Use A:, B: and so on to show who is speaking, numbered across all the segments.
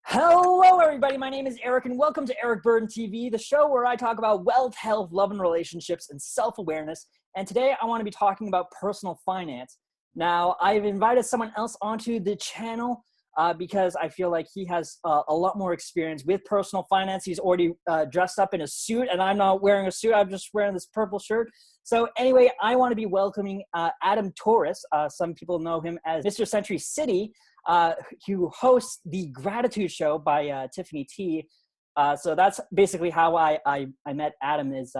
A: Hello, everybody. My name is Eric, and welcome to Eric Burdon TV, the show where I talk about wealth, health, love, and relationships, and self-awareness. And today, I want to be talking about personal finance. Now, I've invited someone else onto the channel because I feel like he has a lot more experience with personal finance. He's already dressed up in a suit, and I'm not wearing a suit. I'm just wearing this purple shirt. So anyway, I want to be welcoming Adam Torres. Some people know him as Mr. Century City, who hosts the Gratitude Show by Tiffany T. So that's basically how I met Adam is,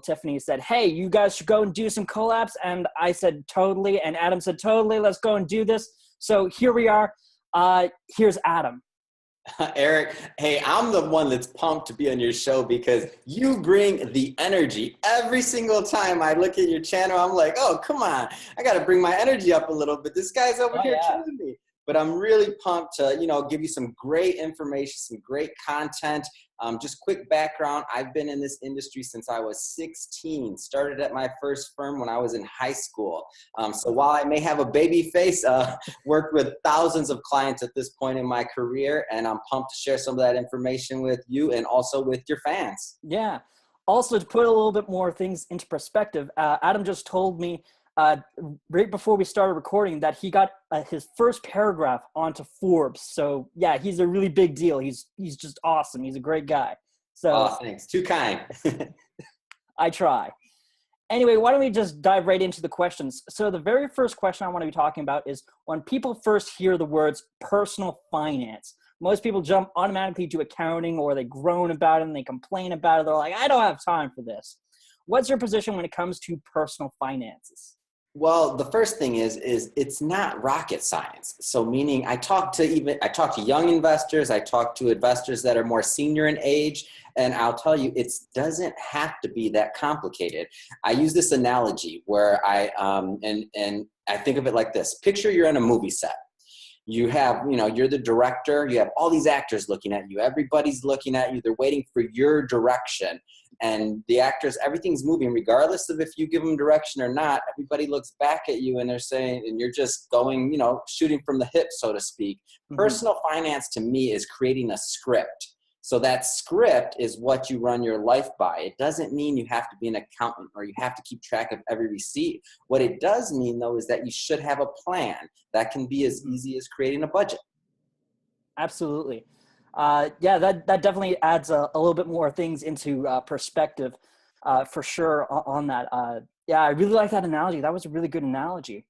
A: Tiffany said, hey, you guys should go and do some collabs. And I said, totally. And Adam said, totally, let's go and do this. So here we are. Here's Adam.
B: Eric, hey, I'm the one that's pumped to be on your show because you bring the energy. Every single time I look at your channel, I'm like, oh, come on. I got to bring my energy up a little bit. This guy's over here killing me. But I'm really pumped to, give you some great information, some great content. Just quick background, I've been in this industry since I was 16. Started at my first firm when I was in high school. So while I may have a baby face, worked with thousands of clients at this point in my career, and I'm pumped to share some of that information with you and also with your fans.
A: Yeah. Also, to put a little bit more things into perspective, Adam just told me right before we started recording that he got his first paragraph onto Forbes. So yeah, he's a really big deal. He's just awesome. He's a great guy. So
B: oh, thanks. Too kind.
A: I try. Anyway, why don't we just dive right into the questions? So the very first question I want to be talking about is when people first hear the words personal finance, most people jump automatically to accounting, or they groan about it and they complain about it. They're like, I don't have time for this. What's your position when it comes to personal finances?
B: Well, the first thing is it's not rocket science. So meaning I talk to young investors, I talk to investors that are more senior in age, and I'll tell you, it doesn't have to be that complicated. I use this analogy where and I think of it like this. Picture you're on a movie set. You have, you're the director, you have all these actors looking at you, everybody's looking at you, they're waiting for your direction. And the actors, everything's moving, regardless of if you give them direction or not. Everybody looks back at you and they're saying, and you're just going, shooting from the hip, so to speak. Mm-hmm. Personal finance to me is creating a script. So that script is what you run your life by. It doesn't mean you have to be an accountant or you have to keep track of every receipt. What it does mean, though, is that you should have a plan. That can be as easy as creating a budget.
A: Absolutely. Yeah, that definitely adds a little bit more things into perspective for sure on that. Yeah, I really like that analogy. That was a really good analogy.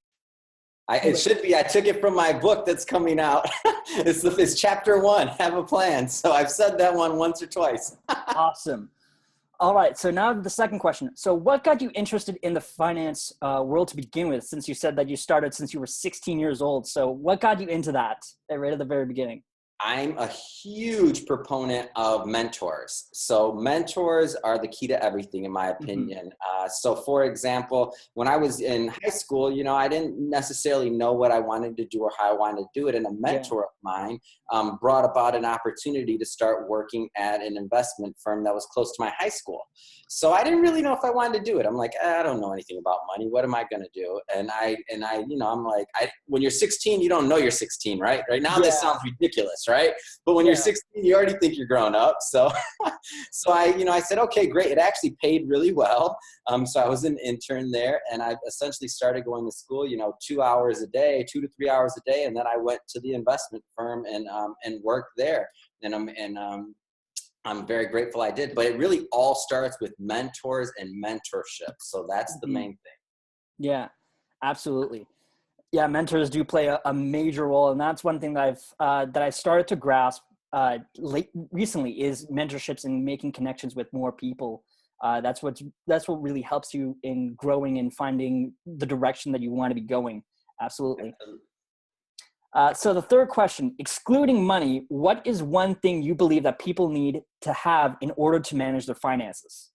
B: It should be. I took it from my book that's coming out. It's chapter 1, have a plan. So I've said that one once or twice.
A: Awesome. All right. So now the second question. So what got you interested in the finance world to begin with, since you said that you started since you were 16 years old? So what got you into that right at the very beginning?
B: I'm a huge proponent of mentors. So mentors are the key to everything, in my opinion. Mm-hmm. So for example, when I was in high school, I didn't necessarily know what I wanted to do or how I wanted to do it. And a mentor of mine brought about an opportunity to start working at an investment firm that was close to my high school. So I didn't really know if I wanted to do it. I'm like, I don't know anything about money. What am I going to do? And I'm like, when you're 16, you don't know you're 16, right? Right now, this sounds ridiculous, right? But when you're 16, you already think you're grown up. So, I said, okay, great. It actually paid really well. So I was an intern there, and I essentially started going to school, 2 hours a day, 2 to 3 hours a day. And then I went to the investment firm and worked there. And I'm very grateful I did, but it really all starts with mentors and mentorship. So that's the main thing.
A: Yeah, absolutely. Yeah, mentors do play a major role, and that's one thing that I started to grasp recently is mentorships and making connections with more people. That's what really helps you in growing and finding the direction that you want to be going. Absolutely. So the third question, excluding money, what is one thing you believe that people need to have in order to manage their finances?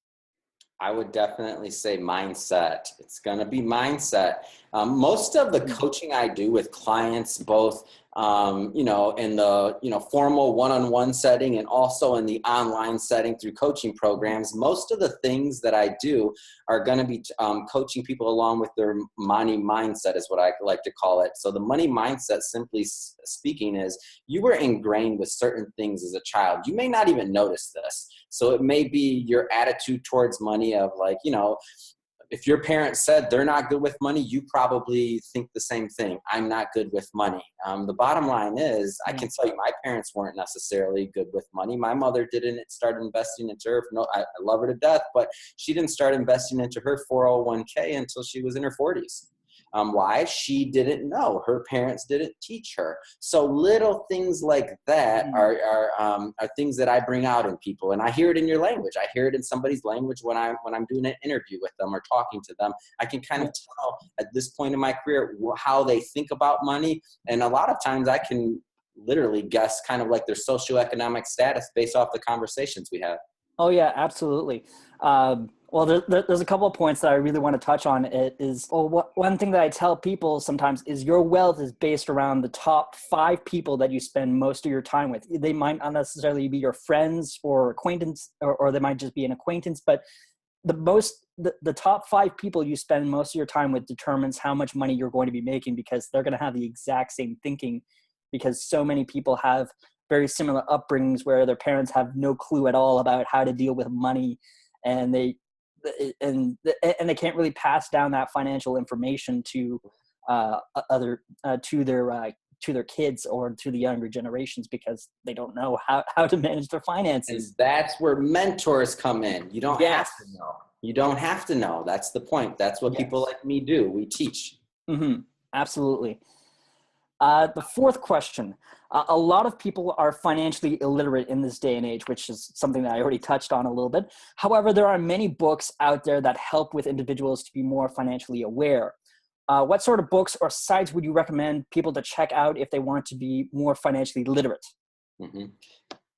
B: I would definitely say mindset. It's going to be mindset. Most of the coaching I do with clients, both in the, formal one-on-one setting and also in the online setting through coaching programs. Most of the things that I do are going to be coaching people along with their money mindset is what I like to call it. So the money mindset, simply speaking, is you were ingrained with certain things as a child. You may not even notice this. So it may be your attitude towards money of like, if your parents said they're not good with money, you probably think the same thing. I'm not good with money. The bottom line is, I can tell you my parents weren't necessarily good with money. My mother didn't start investing into her. No, I love her to death, but she didn't start investing into her 401k until she was in her 40s. Why? She didn't know. Her parents didn't teach her. So little things like that are things that I bring out in people, and I hear it in your language. I hear it in somebody's language when I'm doing an interview with them or talking to them. I can kind of tell at this point in my career how they think about money, and a lot of times I can literally guess kind of like their socioeconomic status based off the conversations we have.
A: Oh yeah, absolutely. Well, there's a couple of points that I really want to touch on. One thing that I tell people sometimes is your wealth is based around the top 5 people that you spend most of your time with. They might not necessarily be your friends or acquaintance, or they might just be an acquaintance, but the top 5 people you spend most of your time with determines how much money you're going to be making, because they're going to have the exact same thinking, because so many people have very similar upbringings where their parents have no clue at all about how to deal with money, and they can't really pass down that financial information to their kids or to the younger generations, because they don't know how to manage their finances.
B: And that's where mentors come in. You don't have to know. You don't have to know. That's the point. That's what people like me do. We teach.
A: Mm-hmm. Absolutely. The fourth question. A lot of people are financially illiterate in this day and age, which is something that I already touched on a little bit. However, there are many books out there that help with individuals to be more financially aware. What sort of books or sites would you recommend people to check out if they want to be more financially literate?
B: Mm-hmm.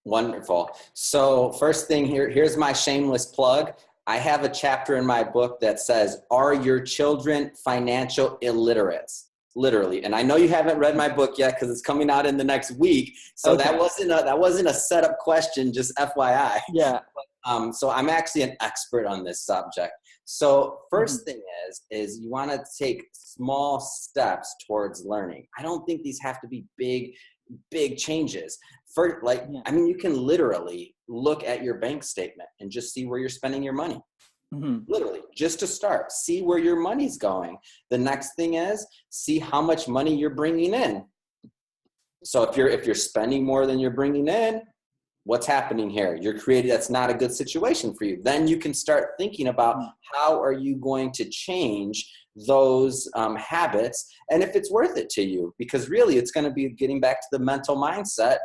B: Wonderful. So first thing here's my shameless plug. I have a chapter in my book that says, "Are your children financial illiterates?" Literally. And I know you haven't read my book yet because it's coming out in the next week. So okay. that wasn't a setup question, just FYI.
A: Yeah.
B: So I'm actually an expert on this subject. So first thing is you want to take small steps towards learning. I don't think these have to be big changes. You can literally look at your bank statement and just see where you're spending your money. Literally, just to start, see where your money's going. The next thing is see how much money you're bringing in. So if you're spending more than you're bringing in, what's happening here? That's not a good situation for you. Then you can start thinking about how are you going to change those habits, and if it's worth it to you, because really it's going to be getting back to the mental mindset.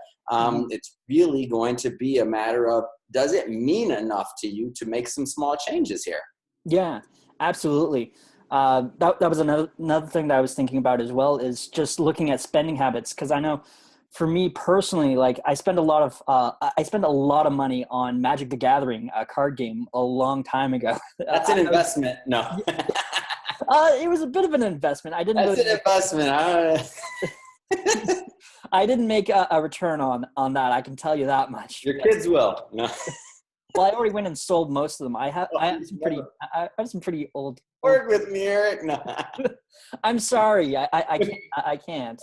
B: It's really going to be a matter of, does it mean enough to you to make some small changes here?
A: Yeah, absolutely. That was another thing that I was thinking about as well, is just looking at spending habits. Because I know for me personally, like I spend a lot of money on Magic the Gathering, a card game, a long time ago.
B: That's an investment. No.
A: It was a bit of an investment.
B: An investment.
A: I didn't make a return on that. I can tell you that much.
B: Your kids will. No.
A: Well, I already went and sold most of them. I have some pretty old.
B: Work with me, Eric. No.
A: I'm sorry. I can't.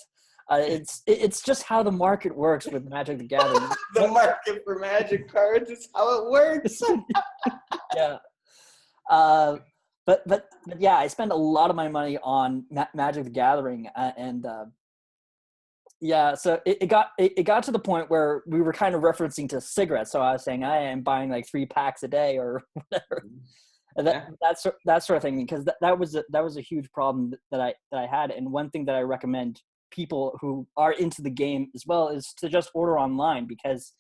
A: It's just how the market works with Magic the Gathering.
B: The market for Magic cards is how it works.
A: Yeah. But yeah, I spend a lot of my money on Magic the Gathering, so it got to the point where we were kind of referencing to cigarettes. So I was saying I am buying like 3 packs a day or whatever. That sort of thing, because that was a huge problem that I had. And one thing that I recommend people who are into the game as well is to just order online, because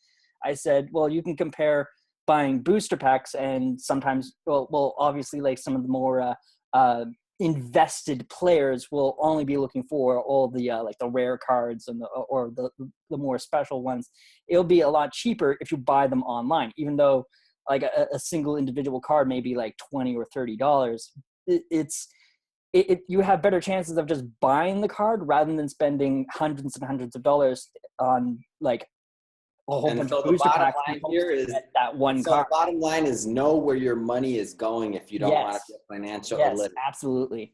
A: I said, well, you can compare buying booster packs and sometimes, obviously like some of the more invested players will only be looking for all the like the rare cards and the more special ones. It'll be a lot cheaper if you buy them online, even though like a single individual card may be like $20 or $30. you have better chances of just buying the card rather than spending hundreds and hundreds of dollars on like a whole
B: And
A: bunch
B: so
A: of
B: the
A: booster
B: bottom
A: packs
B: line here is,
A: that one
B: so the
A: card.
B: bottom line is know where your money is going if you don't want to
A: Yes.
B: be a financial
A: Yes,
B: illiterate.
A: absolutely.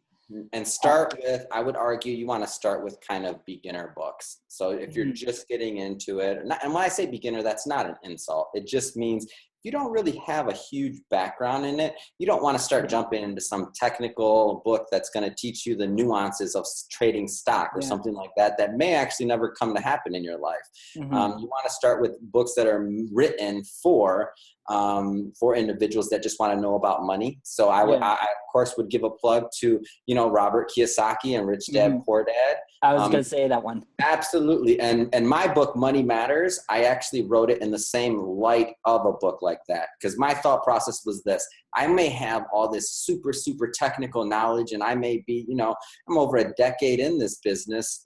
B: And start with, I would argue you want to start with kind of beginner books. So if you're just getting into it, and when I say beginner, that's not an insult. It just means you don't really have a huge background in it. You don't want to start jumping into some technical book that's going to teach you the nuances of trading stock or something like that, that may actually never come to happen in your life. You want to start with books that are written for individuals that just want to know about money. So I of course would give a plug to, Robert Kiyosaki and Rich Dad Poor Dad.
A: I was going to say that one.
B: Absolutely. And my book, Money Matters, I actually wrote it in the same light of a book like that. Because my thought process was this: I may have all this super, super technical knowledge, and I may be, I'm over a decade in this business.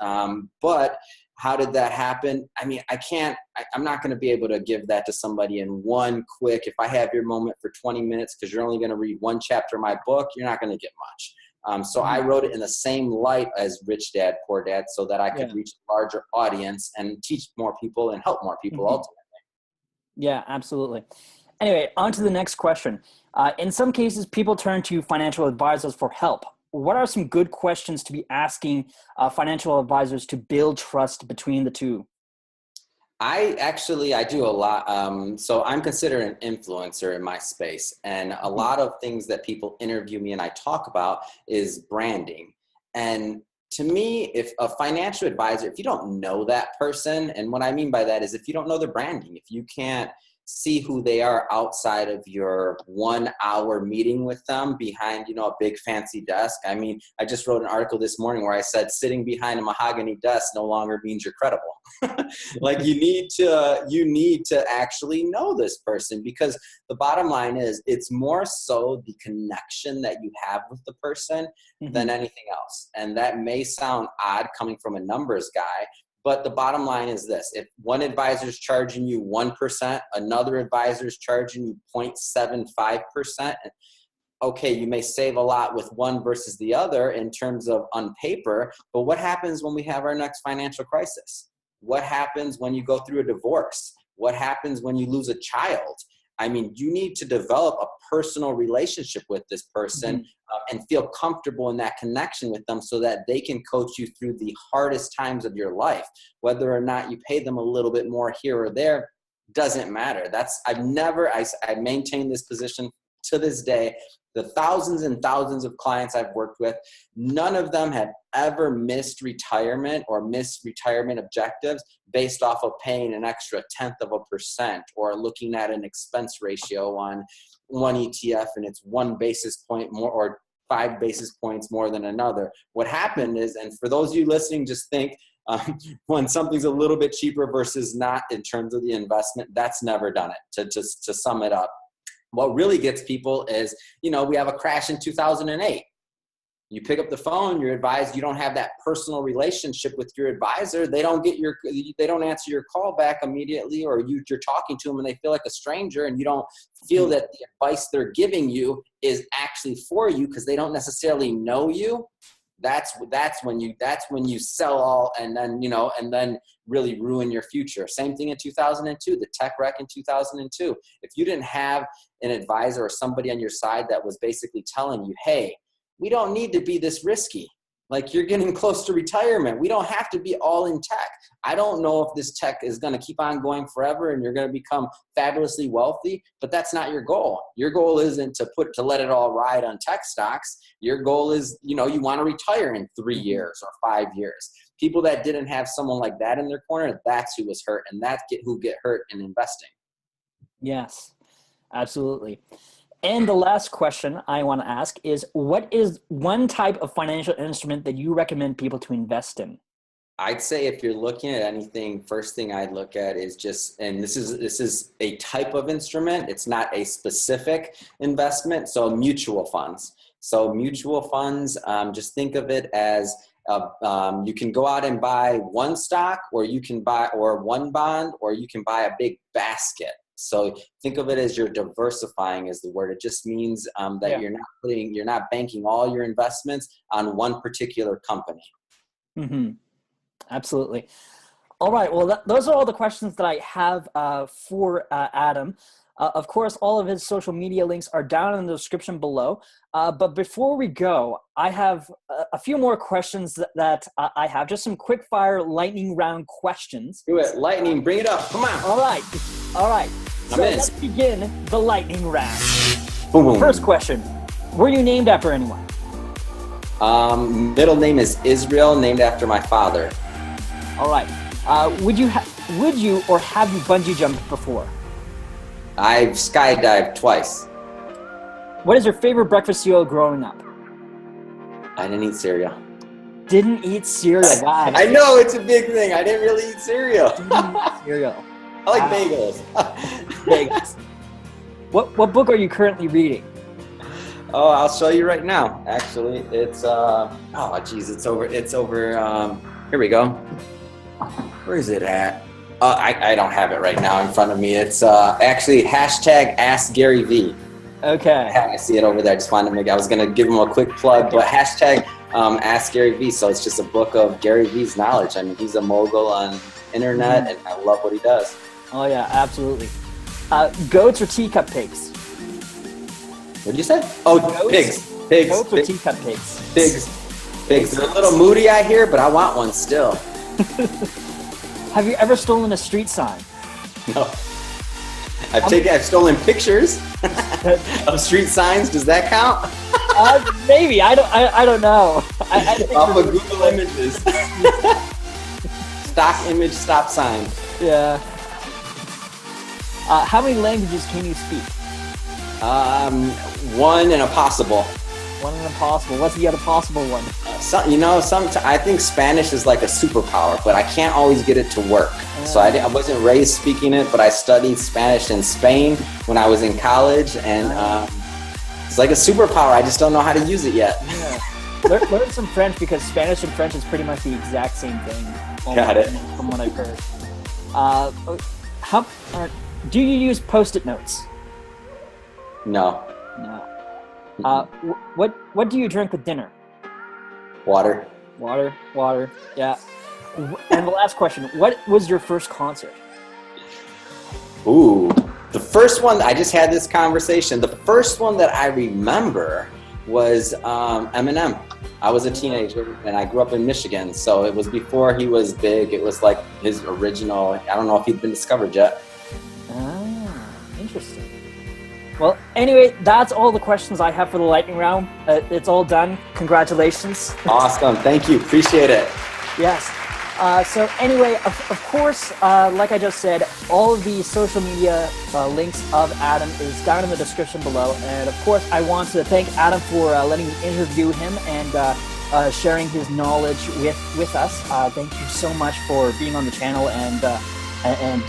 B: But how did that happen? I mean, I'm not going to be able to give that to somebody in one quick, if I have your moment for 20 minutes, because you're only going to read one chapter of my book, you're not going to get much. So I wrote it in the same light as Rich Dad, Poor Dad, so that I could reach a larger audience and teach more people and help more people ultimately.
A: Yeah, absolutely. Anyway, on to the next question. In some cases, people turn to financial advisors for help. What are some good questions to be asking financial advisors to build trust between the two?
B: I do a lot. So I'm considered an influencer in my space. And a lot of things that people interview me and I talk about is branding. And to me, if a financial advisor, if you don't know that person, and what I mean by that is if you don't know their branding, if you can't see who they are outside of your 1 hour meeting with them behind, a big fancy desk. I mean, I just wrote an article this morning where I said sitting behind a mahogany desk no longer means you're credible. Like you need to actually know this person, because the bottom line is it's more so the connection that you have with the person than anything else. And that may sound odd coming from a numbers guy, but the bottom line is this: if one advisor is charging you 1%, another advisor is charging you 0.75%, okay, you may save a lot with one versus the other in terms of on paper, but what happens when we have our next financial crisis? What happens when you go through a divorce? What happens when you lose a child? I mean, you need to develop a personal relationship with this person and feel comfortable in that connection with them so that they can coach you through the hardest times of your life. Whether or not you pay them a little bit more here or there doesn't matter. I maintain this position to this day. The thousands and thousands of clients I've worked with, none of them have ever missed retirement or missed retirement objectives based off of paying an extra 0.1% or looking at an expense ratio on one ETF and it's 1 basis point more or 5 basis points more than another. What happened is, and for those of you listening, just think when something's a little bit cheaper versus not in terms of the investment, that's never done it. To sum it up, what really gets people is, we have a crash in 2008. You pick up the phone, you're advised, you don't have that personal relationship with your advisor. They don't answer your call back immediately, or you're talking to them and they feel like a stranger, and you don't feel that the advice they're giving you is actually for you because they don't necessarily know you. That's when you sell all and then really ruin your future. Same thing in 2002, the tech wreck in 2002. If you didn't have an advisor or somebody on your side that was basically telling you, hey, we don't need to be this risky. Like, you're getting close to retirement. We don't have to be all in tech. I don't know if this tech is going to keep on going forever and you're going to become fabulously wealthy, but that's not your goal. Your goal isn't to let it all ride on tech stocks. Your goal is, you want to retire in 3 years or 5 years. People that didn't have someone like that in their corner, that's who was hurt, and that's who get hurt in investing.
A: Yes, absolutely. And the last question I want to ask is, what is one type of financial instrument that you recommend people to invest in?
B: I'd say if you're looking at anything, first thing I'd look at is just, and this is a type of instrument. It's not a specific investment. So mutual funds. So mutual funds, just think of it as you can go out and buy one stock, or you can buy or one bond, or you can buy a big basket So think of it as you're diversifying is the word. It just means that you're not banking all your investments on one particular company.
A: Mm-hmm. Absolutely. All right. Well, those are all the questions that I have for Adam. Of course, all of his social media links are down in the description below. But before we go, I have a few more questions that I have. Just some quick fire lightning round questions.
B: Do it. Lightning. Bring it up. Come on.
A: All right. So let's begin the lightning round.
B: Boom, boom.
A: First question. Were you named after anyone?
B: Middle name is Israel, named after my father.
A: All right. Would you or have you bungee jumped before?
B: I've skydived twice.
A: What is your favorite breakfast cereal growing up?
B: I didn't eat cereal.
A: Didn't eat cereal. Wow.
B: I know it's a big thing. I didn't really eat cereal.
A: Didn't eat cereal.
B: I like bagels.
A: Bagels. What book are you currently reading?
B: Oh, I'll show you right now. Actually, it's it's over. Here we go. Where is it at? I don't have it right now in front of me. It's actually hashtag Ask Gary V.
A: Okay.
B: I see it over there. I just wanted to I was gonna give him a quick plug, but hashtag Ask Gary V. So it's just a book of Gary V's knowledge. I mean, he's a mogul on internet, and I love what he does.
A: Oh yeah, absolutely. Goats or teacup pigs?
B: What did you say? Oh,
A: Goats?
B: Pigs.
A: Goats or teacup pigs?
B: Pigs. They're a little moody, I hear, but I want one still.
A: Have you ever stolen a street sign?
B: No. I've stolen pictures of street signs. Does that count?
A: Maybe. I don't know. I think
B: off of Google Images. Stock image stop sign.
A: Yeah. How many languages can you speak?
B: One and a possible.
A: One and a possible. What's the other possible one?
B: I think Spanish is like a superpower, but I can't always get it to work. So I wasn't raised speaking it, but I studied Spanish in Spain when I was in college, and it's like a superpower. I just don't know how to use it yet.
A: Yeah. Learn some French, because Spanish and French is pretty much the exact same thing.
B: Got it.
A: From what I've heard. Do you use Post-it notes?
B: No.
A: What do you drink with dinner?
B: Water.
A: Yeah. And the last question, what was your first concert?
B: Ooh, the first one, I just had this conversation. The first one that I remember was Eminem. I was a teenager and I grew up in Michigan, so it was before he was big. It was like his original, I don't know if he'd been discovered yet.
A: Interesting. Well, anyway, that's all the questions I have for the lightning round. It's all done. Congratulations.
B: Awesome. Thank you. Appreciate it.
A: Yes. So anyway, of course, like I just said, all of the social media links of Adam is down in the description below. And of course, I want to thank Adam for letting me interview him and sharing his knowledge with us. Thank you so much for being on the channel and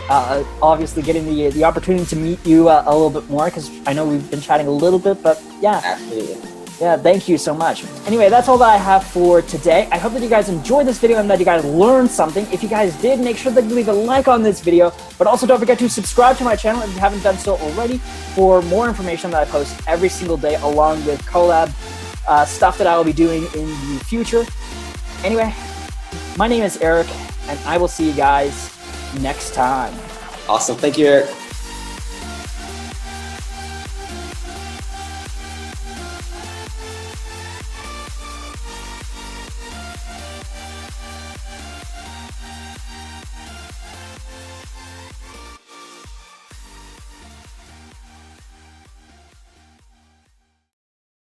A: obviously getting the opportunity to meet you a little bit more, because I know we've been chatting a little bit, but yeah.
B: Absolutely.
A: Yeah, thank you so much. Anyway, that's all that I have for today. I hope that you guys enjoyed this video and that you guys learned something. If you guys did, make sure that you leave a like on this video, but also don't forget to subscribe to my channel if you haven't done so already for more information that I post every single day, along with collab stuff that I will be doing in the future. Anyway, my name is Eric, and I will see you guys next time.
B: Awesome. Thank you, Eric.